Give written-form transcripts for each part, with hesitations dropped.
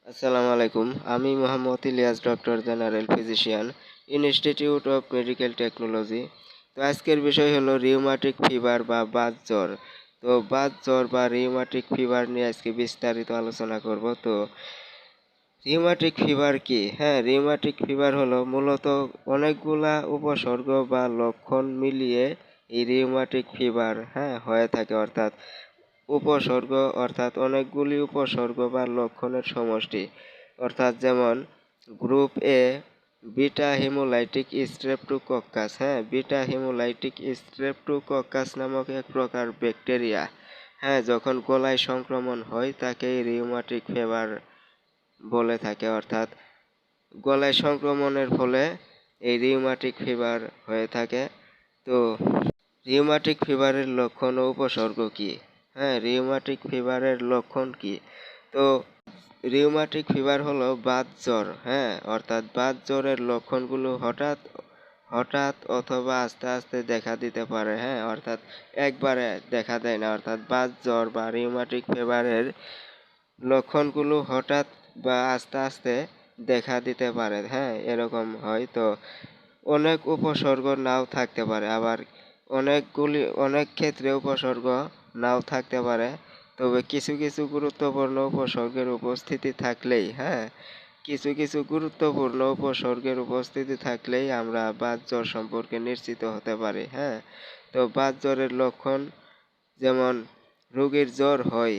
আসসালামু আলাইকুম। আমি Mohammad Ilias, doctor general physician, institute of medical technology. তো আজকের বিষয় হলো রিউমাটিক ফিভার বা বাত জ্বর। তো বাত জ্বর বা রিউমাটিক ফিভার নিয়ে আজকে বিস্তারিত আলোচনা করব। তো রিউমাটিক ফিভার কি? রিউমাটিক ফিভার হলো মূলত অনেকগুলা উপসর্গ বা লক্ষণ মিলিয়ে এই রিউমাটিক ফিভার হয়ে থাকে। উপসর্গ অর্থাৎ অনেকগুলি উপসর্গ বা লক্ষণের সমষ্টি। অর্থাৎ যেমন group A beta haemolytic streptococcus. Beta haemolytic streptococcus নামক এক প্রকার ব্যাকটেরিয়া যখন গলায় সংক্রমণ হয় তাকে রিউমাটিক ফিভার বলে থাকে। অর্থাৎ গলায় সংক্রমণের ফলে এই রিউমাটিক ফিভার হয়ে থাকে। তো রিউমাটিক ফিভারের লক্ষণ ও উপসর্গ কি? রিউমাটিক ফিভারের লক্ষণ কি? তো রিউমাটিক ফিভার হলো বাত জ্বর। অর্থাৎ বাত জ্বরের লক্ষণগুলো হঠাৎ হঠাৎ অথবা আস্তে আস্তে দেখা দিতে পারে। অর্থাৎ একবারে দেখা দেয় না। অর্থাৎ বাত জ্বর বা রিউমাটিক ফিভারের লক্ষণগুলো হঠাৎ বা আস্তে আস্তে দেখা দিতে পারে। এরকম হয়। তো অনেক উপসর্গ নাও থাকতে পারে, আবার অনেক ক্ষেত্রে উপসর্গ নাও থাকতে পারে। তবে কিছু কিছু গুরুত্বপূর্ণ উপসর্গের উপস্থিতি থাকলেই কিছু কিছু গুরুত্বপূর্ণ উপসর্গের উপস্থিতি থাকলেই আমরা বাত জ্বর সম্পর্কে নিশ্চিত হতে পারি। তো বাত জ্বরের লক্ষণ যেমন রোগীর জ্বর হয়,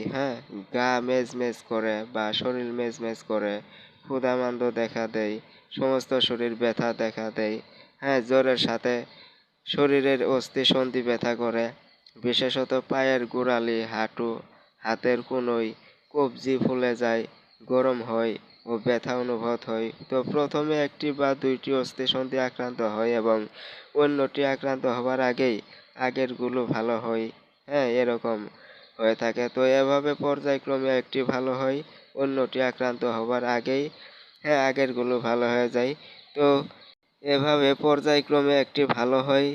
গা মেজমেজ করে বা শরীর মেজমেজ করে, ক্ষুধামান্দ্য দেখা দেয়, সমস্ত শরীর ব্যথা দেখা দেয়। জ্বরের সাথে শরীরের অস্থি সন্ধি ব্যথা করে, বিশেষত পায়ের গোড়ালি, হাঁটু, হাতের কনুই, কবজি ফুলে যায়, গরম হয় ও ব্যথা অনুভূত হয়। তো প্রথমে একটি বা দুইটি অস্থি সন্ধি আক্রান্ত হয় এবং অন্যটি আক্রান্ত হবার আগেই আগেরগুলো ভালো হয়। এরকম হয়ে থাকে। তো এভাবে পর্যায়ক্রমে একটি ভালো হয়, অন্যটি আক্রান্ত হবার আগেই আগেরগুলো ভালো হয়ে যায়। তো এভাবে পর্যায়ক্রমে একটি ভালো হয়,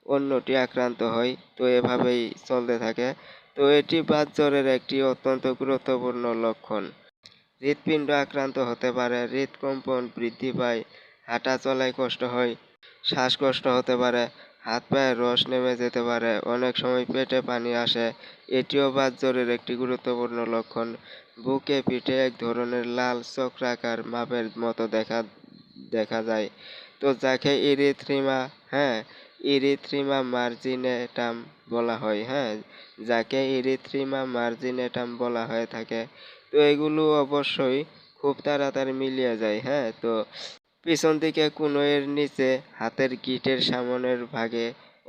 অন্যটি আক্রান্ত হয়। তো এভাবেই চলতে থাকে। তো এটি বাত জ্বরের একটি অত্যন্ত গুরুত্বপূর্ণ লক্ষণ। হৃৎপিণ্ড আক্রান্ত হতে পারে, হৃদকম্পন বৃদ্ধি পায়, হাঁটা চলায় কষ্ট হয়, শ্বাসকষ্ট হতে পারে, হাত পায়ের রস নেমে যেতে পারে, অনেক সময় পেটে পানি আসে। এটিও বাত জ্বরের একটি গুরুত্বপূর্ণ লক্ষণ। বুকে পিঠে এক ধরনের লাল চক্রাকার মাপের মতো দেখা যায়। তো যাকে ইরিথ্রিমা মার্জিনেটাম বলা হয়। যাকে ইরিথ্রিমা মার্জিনেটাম বলা হয়ে থাকে। তো এগুলো অবশ্যই খুব তাড়াতাড়ি মিলিয়ে যায়। তো পিছন দিকে কনুইয়ের নিচে, হাতের গিঁটের সামনের ভাগে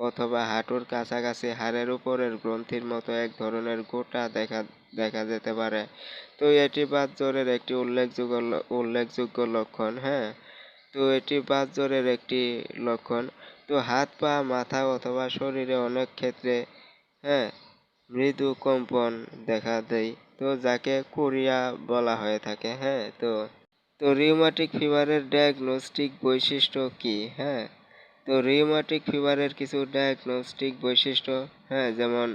অথবা হাঁটুর কাছাকাছি হাড়ের উপরের গ্রন্থির মতো এক ধরনের গোটা দেখা যেতে পারে। তো এটি বাত জ্বরের একটি উল্লেখযোগ্য লক্ষণ। তো এটি বাত জ্বরের একটি লক্ষণ। তো হাত পা মাথা অথবা শরীরে অনেক ক্ষেত্রে হ্যাঁ মৃদু কম্পন দেখা দেয়। তো যাকে কোরিয়া বলা হয়ে থাকে। তো রিউমাটিক ফিভারের ডায়াগনস্টিক বৈশিষ্ট্য কি? তো রিউমাটিক ফিভারের কিছু ডায়াগনস্টিক বৈশিষ্ট্য যেমন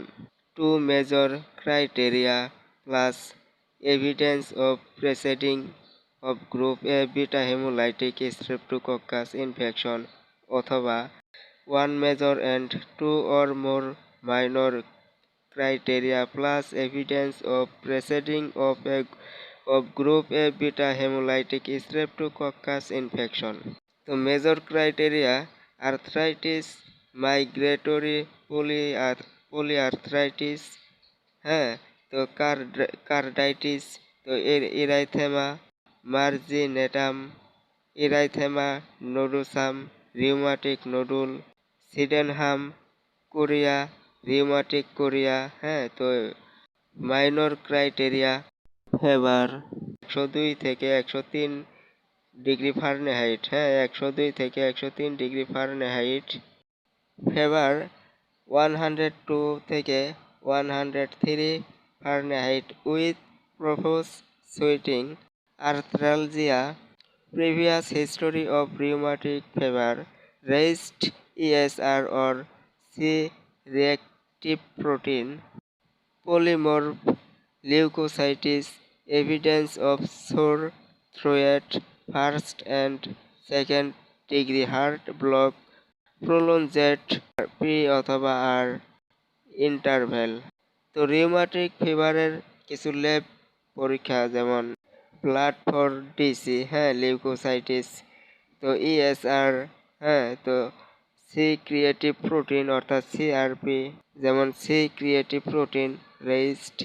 two major criteria plus evidence of preceding of group A beta haemolytic streptococcus infection, অথবা one major and two or more minor criteria plus evidence of preceding of group A beta hemolytic streptococcus infection. তো major criteria arthritis, migratory polyarthritis, হ্যাঁ তো carditis, তো erythema marginatum, erythema nodosum, rheumatic nodule, Sydenham, chorea, rheumatic chorea. তো minor criteria fever 102 থেকে 103 degree Fahrenheit. 102 থেকে 103 degree Fahrenheit. Favour 102 থেকে 103 with profuse sweating, arthralgia, previous history of rheumatic fever, raised ESR or C-reactive protein, polymorph leukocytes evidence of sore throat, first and second degree heart block, prolonged P অথবা আর interval. তো rheumatic ফিভারের কিছু lab পরীক্ষা যেমন blood for DC, হ্যাঁ, লিউকোসাইটিস, তো ESR, হ্যাঁ, তো C ক্রিয়েটিভ প্রোটিন অর্থাৎ সিআরপি, যেমন সি ক্রিয়েটিভ প্রোটিন রেইজড,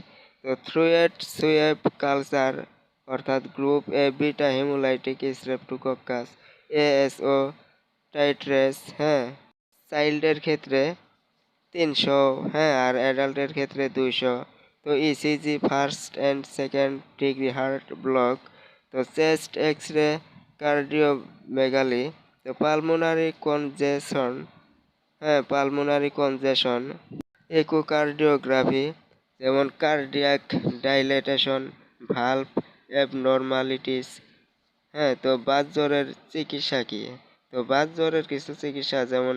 তো থ্রুয়েট সুয়েব কালচার অর্থাৎ group A beta haemolytic streptococcus, ASO titres, হ্যাঁ, চাইল্ডের ক্ষেত্রে 300, হ্যাঁ, আর অ্যাডাল্টের ক্ষেত্রে 200। তো ECG first and second degree heart block, তো চেস্ট এক্স রে কার্ডিওমেগালি, তো পালমোনারি কনজেশন, হ্যাঁ, পালমোনারি কনজেশন, ইকোকার্ডিওগ্রাফি যেমন কার্ডিয়াক ডাইলেটেশন, ভালভ অ্যাবনর্মালিটিস, হ্যাঁ, তো বাত জ্বরের চিকিৎসা কি? তো বাত জ্বরের কিছু চিকিৎসা যেমন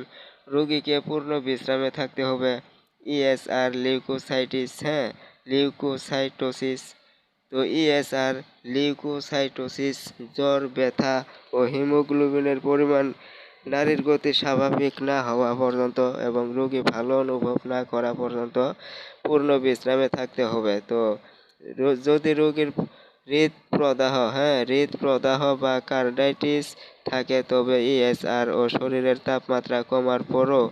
রোগীকে পূর্ণ বিশ্রামে থাকতে হবে, ইএসআর লিউকোসাইটিস, হ্যাঁ, লিউকোসাইটোসিস, তো ইএসআর লিউকোসাইটোসিস, জ্বর, ব্যথা ও হিমোগ্লোবিনের পরিমাণ নারীর গতি স্বাভাবিক না হওয়া পর্যন্ত এবং রোগী ভালো অনুভব না করা পর্যন্ত পূর্ণ বিশ্রামে থাকতে হবে। তো যদি রোগীর হৃদপ্রদাহ, হ্যাঁ, হৃদপ্রদাহ বা কার্ডাইটিস থাকে তবে ইএসআর ও শরীরের তাপমাত্রা কমার পরও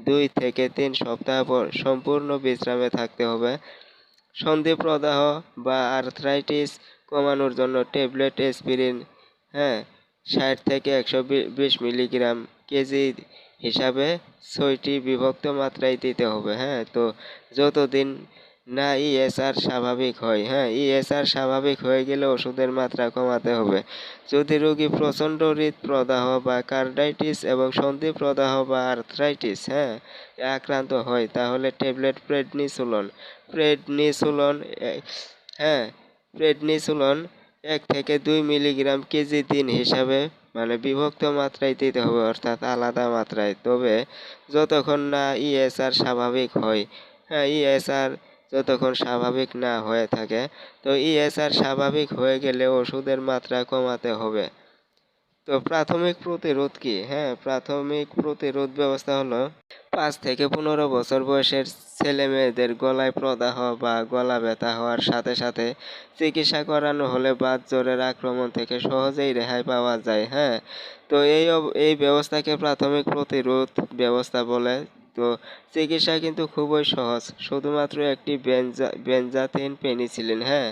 2 থেকে 3 সপ্তাহ পর সম্পূর্ণ বিশ্রামে থাকতে হবে। সন্ধিপ্রদাহ বা আর্থ্রাইটিস কমানোর জন্য ট্যাবলেট অ্যাসপিরিন, হ্যাঁ, 60 থেকে 120 মিলিগ্রাম কেজি হিসাবে 6টি বিভক্ত মাত্রায় দিতে হবে, হ্যাঁ। তো যতদিন না ইএসআর স্বাভাবিক হয়, হ্যাঁ, ইএসআর স্বাভাবিক হয়ে গেলে ওষুধের মাত্রা কমাতে হবে। যদি রোগী প্রচণ্ড হৃদপ্রদাহ বা কার্ডাইটিস এবং সন্ধিপ্রদাহ বা আর্থ্রাইটিস, হ্যাঁ, আক্রান্ত হয় তাহলে ট্যাবলেট প্রেডনিসোলন, হ্যাঁ, প্রেডনিসোলন 1 থেকে 2 মিলিগ্রাম কেজি দিন হিসাবে মানে বিভক্ত মাত্রায় দিতে হবে, অর্থাৎ আলাদা মাত্রায়। তবে যতক্ষণ না ইএসআর স্বাভাবিক হয়, হ্যাঁ, ইএসআর যতক্ষণ স্বাভাবিক না হয়ে থাকে, তো ইএসআর স্বাভাবিক হয়ে গেলে ওষুধের মাত্রা কমাতে হবে। তো প্রাথমিক প্রতিরোধ কি? হ্যাঁ, প্রাথমিক প্রতিরোধ ব্যবস্থা হলো 5 থেকে 15 বছর বয়সের ছেলে মেয়েদের গলায় প্রদাহ বা গলা ব্যথা হওয়ার সাথে সাথে চিকিৎসা করানো হলে বাত জ্বরের আক্রমণ থেকে সহজেই রেহাই পাওয়া যায়, হ্যাঁ। তো এই ব্যবস্থাকে প্রাথমিক প্রতিরোধ ব্যবস্থা বলে। তো চিকিৎসা কিন্তু খুবই সহজ, শুধুমাত্র একটি বেনজাথিন পেনিসিলিন, হ্যাঁ,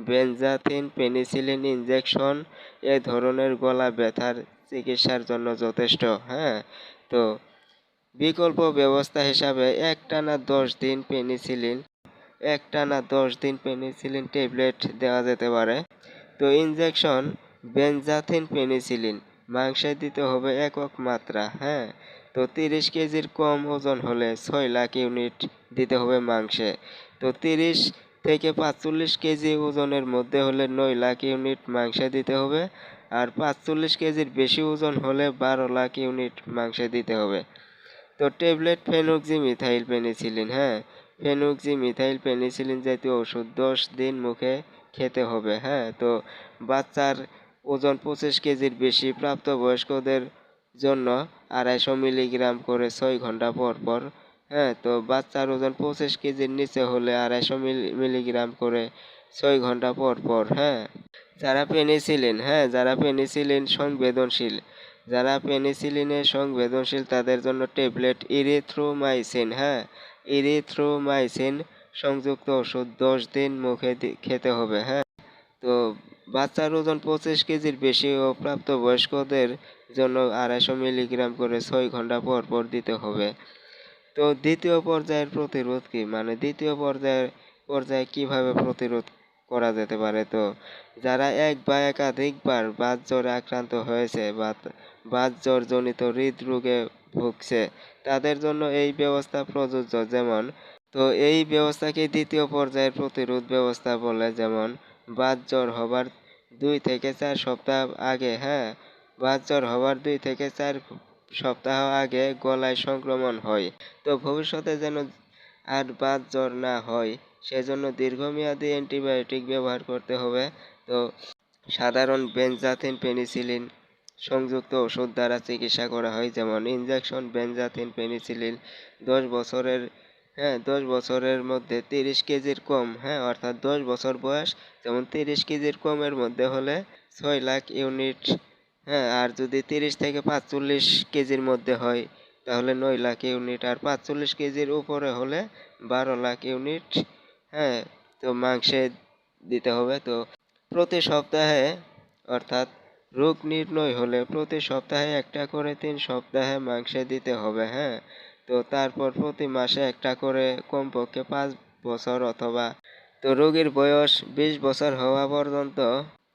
বেনজাথিন পেনিসিলিন ইনজেকশন এ ধরনের গলা ব্যথার চিকিৎসার জন্য যথেষ্ট, হ্যাঁ। তো বিকল্প ব্যবস্থা হিসাবে একটানা 10 দিন পেনিসিলিন ট্যাবলেট দেওয়া যেতে পারে। তো ইনজেকশন বেনজাথিন পেনিসিলিন মাংসে দিতে হবে একক মাত্রা, হ্যাঁ। তো 30 কেজির কম ওজন হলে 6 লাখ ইউনিট দিতে হবে মাংসে। তো 30 থেকে 45 কেজি ওজনের মধ্যে হলে 9 লাখ ইউনিট মাংসে দিতে হবে। আর 45 কেজির বেশি ওজন হলে 12 লাখ ইউনিট মাংসে দিতে হবে। তো ট্যাবলেট ফেনক্সিমিথাইল পেনিসিলিন, হ্যাঁ, ফেনক্সিমিথাইল পেনিসিলিন জাতীয় ওষুধ 10 দিন মুখে খেতে হবে, হ্যাঁ। তো বাচ্চার ওজন 25 কেজির বেশি, প্রাপ্তবয়স্কদের জন্য 250 মিলিগ্রাম করে 6 ঘন্টা পর পর, হ্যাঁ। তো বাচ্চার ওজন 25 কেজির নিচে হলে 250 মিলিগ্রাম করে 6 ঘন্টা পর পর, হ্যাঁ। যারা পেনিসিলিন সংবেদনশীল, তাদের জন্য ট্যাবলেট ইরিথ্রোমাইসিন, হ্যাঁ, ইরিথ্রোমাইসিন সংযুক্ত ওষুধ 10 দিন মুখে খেতে হবে, হ্যাঁ। তো বাচ্চার ওজন 25 কেজির বেশি ও প্রাপ্তবয়স্কদের জন্য 250 মিলিগ্রাম করে 6 ঘন্টা পর পর দিতে হবে। তো দ্বিতীয় পর্যায়ের প্রতিরোধ কি? মানে দ্বিতীয় পর্যায়ে কিভাবে প্রতিরোধ করা যেতে পারে? তো যারা এক বা একাধিকবার বাত জ্বরে আক্রান্ত হয়েছে বা বাত জ্বর জনিত হৃদরোগে ভুগছে তাদের জন্য এই ব্যবস্থা প্রযোজ্য। যেমন, তো এই ব্যবস্থাকে দ্বিতীয় পর্যায়ের প্রতিরোধ ব্যবস্থা বলে। যেমন বাত জ্বর হবার 2 থেকে 4 সপ্তাহ আগে, হ্যাঁ, বাত জ্বর হবার 2 থেকে 4 সপ্তাহ আগে গলায় সংক্রমণ হয়। তো ভবিষ্যতে যেন আর বাত জ্বর না হয় সেজন্য দীর্ঘমেয়াদী অ্যান্টিবায়োটিক ব্যবহার করতে হবে। তো সাধারণ বেনজাথিন পেনিসিলিন সংযুক্ত ওষুধ দ্বারা চিকিৎসা করা হয়, যেমন ইনজেকশন বেনজাথিন পেনিসিলিন 10 বছরের 10 বছরের মধ্যে 30 কেজির কম, অর্থাৎ 10 বছর বয়স, যেমন 30 কেজির কমের মধ্যে হলে 6 লাখ ইউনিট, আর যদি 30 থেকে 45 কেজির মধ্যে হয় তাহলে 9 লাখ ইউনিট, আর 45 কেজির উপরে হলে 12 লাখ ইউনিট, হ্যাঁ। তো মাংসে দিতে হবে। তো প্রতি সপ্তাহে, অর্থাৎ রোগ নির্ণয় হলে প্রতি সপ্তাহে একটা করে 3 সপ্তাহে মাংসে দিতে হবে, তো তারপর প্রতি মাসে একটা করে কমপক্ষে 5 বছর, অথবা তো রোগীর বয়স 20 বছর হওয়া পর্যন্ত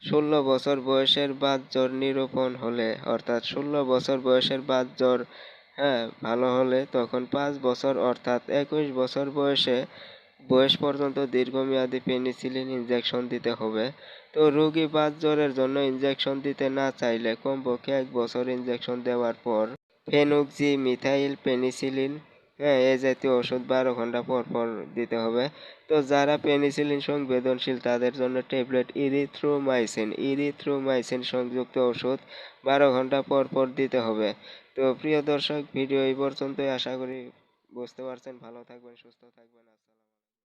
16 বছর বয়সের বাত জ্বর নিরূপণ হলে, অর্থাৎ 16 বছর বয়সের বাত জ্বর ভালো হলে তখন 5 বছর, অর্থাৎ 21 বছর বয়স পর্যন্ত দীর্ঘমেয়াদী পেনিসিলিন ইনজেকশন দিতে হবে। তো রোগী বাত জ্বরের জন্য ইনজেকশন দিতে না চাইলে কমপক্ষে 1 বছর ইনজেকশন দেওয়ার পর ফেনুক্সি মিথাইল পেনিসিলিন এ জাতীয় ওষুধ 12 ঘন্টা পর পর দিতে হবে। তো যারা পেনিসিলিন সংবেদনশীল তাদের জন্য ট্যাবলেট ইরিথ্রোমাইসিন সংযুক্ত ওষুধ 12 ঘন্টা পর পর দিতে হবে। তো প্রিয় দর্শক, ভিডিও এই পর্যন্তই। আশা করি বুঝতে পারছেন। ভালো থাকবেন, সুস্থ থাকবেন।